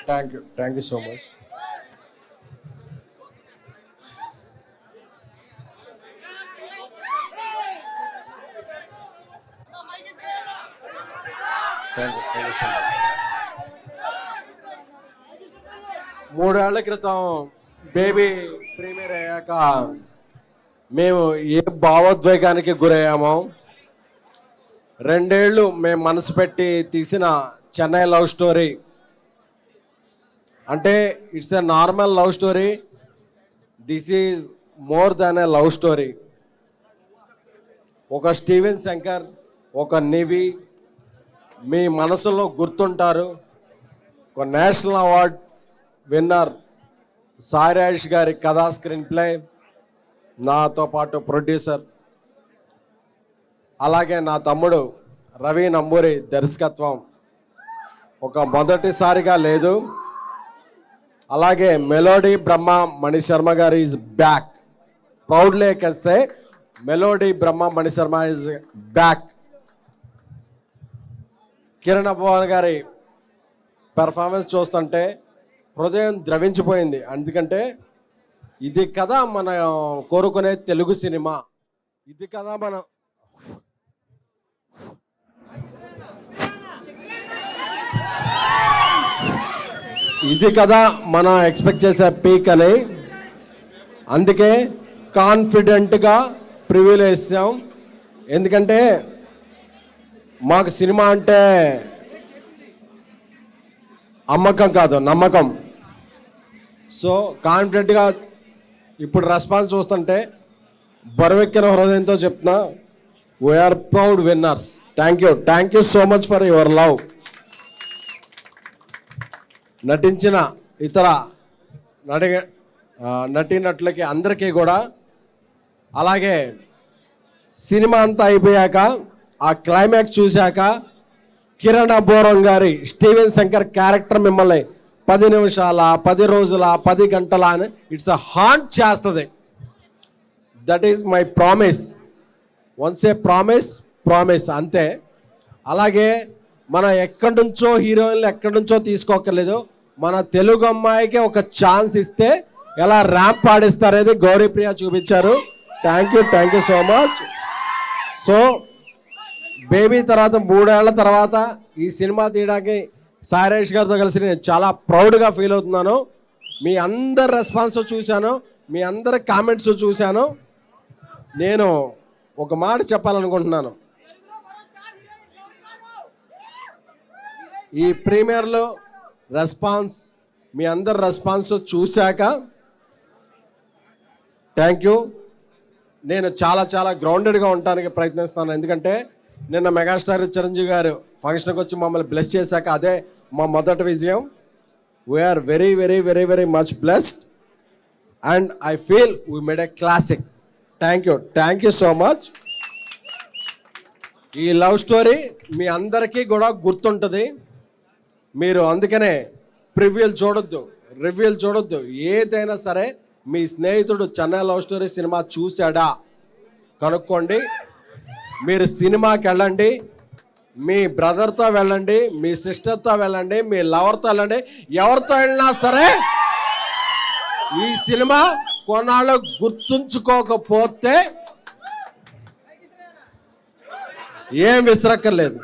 Thank you so much. మూడేళ్ల క్రితం baby premier అయ్యాక మేము ఏ భావోద్వేగానికి గురయ్యామో, 2 ఏళ్ళు మేము మనసు పెట్టి తీసిన చెన్నై లవ్ స్టోరీ అంటే it's a normal love story, this is more than a love story. ఒక స్టీవెన్ శంకర్, ఒక నివి మీ మనసులో గుర్తుంటారు. ఒక national award winner Sai Rajesh గారి కథా స్క్రీన్ ప్లే, నాతో పాటు ప్రొడ్యూసర్, అలాగే నా తమ్ముడు రవి నంబూరి దర్శకత్వం ఒక మొదటిసారిగా లేదు. అలాగే మెలోడీ బ్రహ్మ మణిశర్మ గారు is back, proudly I can say melody Brahma Manisharma is back. Kiran Abbavaram గారి పెర్ఫార్మెన్స్ చూస్తుంటే హృదయం ద్రవించిపోయింది. ఎందుకంటే ఇది కదా మన కోరుకునే తెలుగు సినిమా, ఇది కదా మనం ఎక్స్పెక్ట్ చేసే పీక్ అని. అందుకే కాన్ఫిడెంట్గా ప్రివ్యూలు వేసాం. ఎందుకంటే మాకు సినిమా అంటే అమ్మకం కాదు, నమ్మకం. సో కాన్ఫిడెంట్గా ఇప్పుడు రెస్పాన్స్ చూస్తుంటే బరువెక్కిన హృదయంతో చెప్తున్నా, we are proud winners. Thank you so much for your love. నటించిన ఇతర నటీనటులకి అందరికీ కూడా, అలాగే సినిమా అంతా అయిపోయాక ఆ క్లైమాక్స్ చూశాక కిరణ్ అబ్బవరం గారి స్టీవెన్ శంకర్ క్యారెక్టర్ మిమ్మల్ని 10 నిమిషాల, 10 రోజుల, 10 గంటల అని ఇట్స్ అ హాంట్ చేస్తుంది. That is my promise. Once A promise అంతే. అలాగే మనం ఎక్కడి నుంచో హీరోయిన్లు ఎక్కడి నుంచో తీసుకోకర్లేదు, మన తెలుగు అమ్మాయికి ఒక ఛాన్స్ ఇస్తే ఎలా ర్యాంప్ పాడిస్తారనేది గౌరీప్రియ చూపించారు. Thank you so much. So baby తర్వాత 3 ఏళ్ల తర్వాత ఈ సినిమా తీయడానికి సాయి రాజేష్ గారితో కలిసి నేను చాలా ప్రౌడ్గా ఫీల్ అవుతున్నాను. మీ అందరి రెస్పాన్స్ చూశాను, మీ అందరి కామెంట్స్ చూశాను. నేను ఒక మాట చెప్పాలనుకుంటున్నాను. ఈ ప్రీమియర్లో రెస్పాన్స్, మీ అందరి రెస్పాన్స్ చూశాక థ్యాంక్ యూ. నేను చాలా గ్రౌండెడ్గా ఉండడానికి ప్రయత్నిస్తాను. ఎందుకంటే నిన్న మెగాస్టార్ చిరంజీవి గారు ఫంక్షన్కి వచ్చి మమ్మల్ని బ్లెస్ చేశాక అదే మా మొదటి విజయం. We are very much blessed and I feel we made a classic. Thank you so much. ఈ లవ్ స్టోరీ మీ అందరికీ కూడా గుర్తుంటుంది. మీరు అందుకనే ప్రివ్యూలు చూడొద్దు, రివ్యూలు చూడొద్దు. ఏదైనా సరే మీ స్నేహితుడు చెన్నై లవ్ స్టోరీ సినిమా చూశాడా కనుక్కోండి. మీరు సినిమాకి వెళ్ళండి, మీ బ్రదర్తో వెళ్ళండి, మీ సిస్టర్తో వెళ్ళండి, మీ లవర్తో వెళ్ళండి, ఎవరితో వెళ్ళినా సరే ఈ సినిమా కొన్నాళ్ళు గుర్తుంచుకోకపోతే ఏం విసరక్కర్లేదు.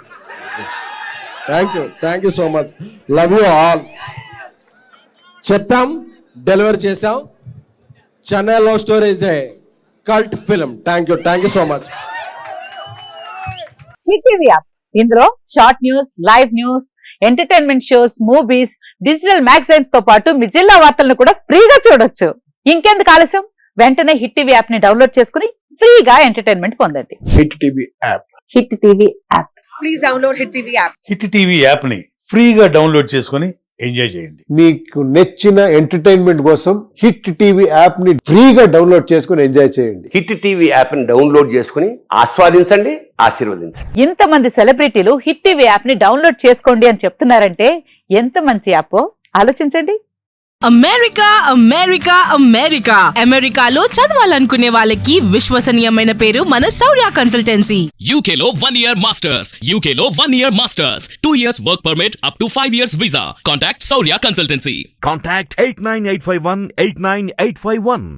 Thank you so much. Love you all. చెప్పాం, డెలివరీ చేశాం. Chennai love story is a cult film. Thank you so much. Hit TV app, ఇందులో short news, live news, entertainment shows, movies, digital magazines తో పాటు మీ జిల్లా వార్తలను కూడా ఫ్రీగా చూడొచ్చు. ఇంకెందుకు ఆలస్యం, వెంటనే హిట్ టీవీ యాప్ ని డౌన్లోడ్ చేసుకుని ఫ్రీగా ఎంటర్టైన్మెంట్ పొందండి. Hit TV app. Hit TV app. Please download hit TV app. Hit TV app ని ఫ్రీగా డౌన్లోడ్ చేసుకుని ఎంజాయ్ చేయండి. మీకు నచ్చిన ఎంటర్టైన్మెంట్ కోసం హిట్ టీవీ యాప్ ని ఫ్రీగా డౌన్లోడ్ చేసుకుని ఎంజాయ్ చేయండి. హిట్ టీవీ యాప్ ని డౌన్లోడ్ చేసుకుని ఆస్వాదించండి, ఆశీర్వదించండి. ఇంతమంది సెలబ్రిటీలు హిట్ టీవీ యాప్ ని డౌన్లోడ్ చేసుకోండి అని చెప్తున్నారంటే ఎంత మంచి యాప్ ఆలోచించండి. అమెరికా అమెరికా అమెరికా అమెరికాలో చదవాలనుకునే వాళ్ళకి విశ్వసనీయమైన పేరు మన శౌర్య consultancy. UK Law 1 Year Masters. UK Law 1 Year Masters. 2 years work permit up to 5 years visa. Contact Saurya Consultancy. Contact 89851 89851.